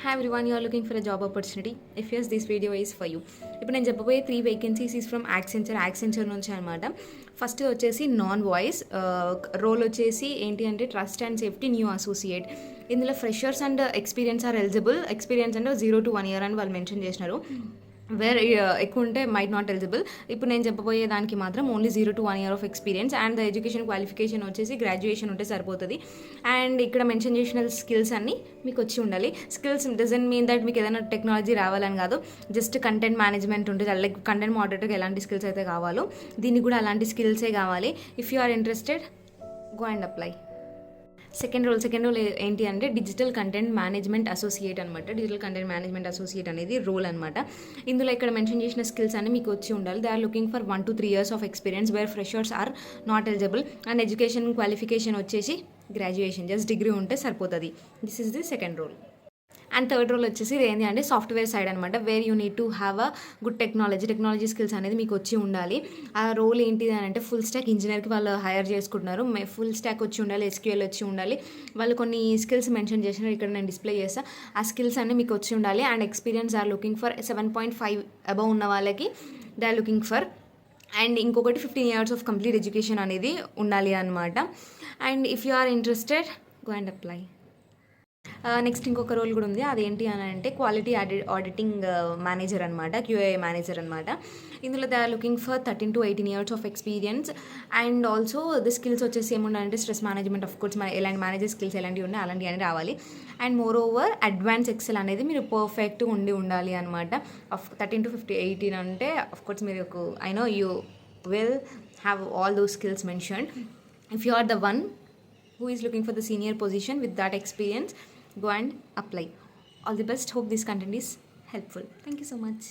Hi everyone, you are looking for a job opportunity. If yes, this video is for you. ఇప్పుడు నేను చెప్పబోయే 3 vacancies is from Accenture నుంచి అనమాట. First వచ్చేసి non voice role వచ్చేసి ఏంటి అంటే trust and safety new associate. ఇందులో freshers and experience are eligible. Experience అంటే 0 to 1 year అని వాళ్ళు మెన్షన్ చేసినారు. వేర్ ఎక్కువ ఉంటే మైట్ నాట్ ఎలిజిబుల్. ఇప్పుడు నేను చెప్పబోయే దానికి మాత్రం only 0 to 1 year of experience and the education qualification వచ్చేసి గ్రాడ్యుయేషన్ ఉంటే సరిపోతుంది. అండ్ ఇక్కడ మెన్షన్ చేసిన స్కిల్స్ అన్నీ మీకు వచ్చి ఉండాలి. స్కిల్స్ డజంట్ మీన్ దట్ మీకు ఏదైనా టెక్నాలజీ రావాలని కాదు, జస్ట్ కంటెంట్ మేనేజ్మెంట్ ఉంటుంది. లైక్ కంటెంట్ మోడరేటర్కి ఎలాంటి స్కిల్స్ అయితే కావాలో దీనికి కూడా అలాంటి స్కిల్సే కావాలి. If you are interested, go and apply. Second role ఏంటి అంటే డిజిటల్ కంటెంట్ మేనేజ్మెంట్ అసోసియేట్ అనమాట. డిజిటల్ కంటెంట్ మేనేజ్మెంట్ అసోసియేట్ అనేది రోల్ అనమాట. ఇందులో ఇక్కడ మెన్షన్ చేసిన స్కిల్స్ అన్ని మీకు వచ్చి ఉండాలి. They are looking for 1 to 3 years of experience where freshers are not eligible. And education qualification వచ్చేసి గ్రాడ్యుయేషన్, జస్ట్ డిగ్రీ ఉంటే సరిపోతుంది. This is the second role. And third role వచ్చేసి ఏంటి అంటే సాఫ్ట్వేర్ సైడ్ అనమాట. Where you need to have a good technology skills అనేది మీకు వచ్చి ఉండాలి. ఆ రోల్ ఏంటిది అని అంటే ఫుల్ స్టాక్ ఇంజనీర్కి వాళ్ళు హైర్ చేసుకుంటున్నారు. ఫుల్ స్టాక్ వచ్చి ఉండాలి, SQL వచ్చి ఉండాలి. వాళ్ళు కొన్ని స్కిల్స్ మెన్షన్ చేసినారు, ఇక్కడ నేను డిస్ప్లే చేస్తాను. ఆ స్కిల్స్ అన్నీ మీకు వచ్చి ఉండాలి. And experience are looking for 7.5 above ఉన్న వాళ్ళకి they are looking for. And ఇంకొకటి 15 years ఆఫ్ కంప్లీట్ ఎడ్యుకేషన్ అనేది ఉండాలి అనమాట. And if you are interested, go and apply. Next ఇంకొక రోల్ కూడా ఉంది. అదేంటి అని అంటే క్వాలిటీ ఆడిటింగ్ మేనేజర్ అనమాట, QA మేనేజర్ అనమాట. ఇందులో they are looking for 13 to 18 years of experience. And also the skills వచ్చేసి ఏముండాలంటే స్ట్రెస్ మేనేజ్మెంట్, ఆఫ్ కోర్స్ ఎలాంటి మేనేజర్ స్కిల్స్ ఎలాంటివి ఉన్నాయి అలాంటివి అని రావాలి. And moreover advance excel అనేది మీరు పర్ఫెక్ట్ ఉండాలి అనమాట. 13 to 18 అంటే ఆఫ్ కోర్స్ మీరు I know you will have all those skills mentioned. If you are the one who is looking for the senior position with that experience, go and apply. All the best. Hope this content is helpful. Thank you so much.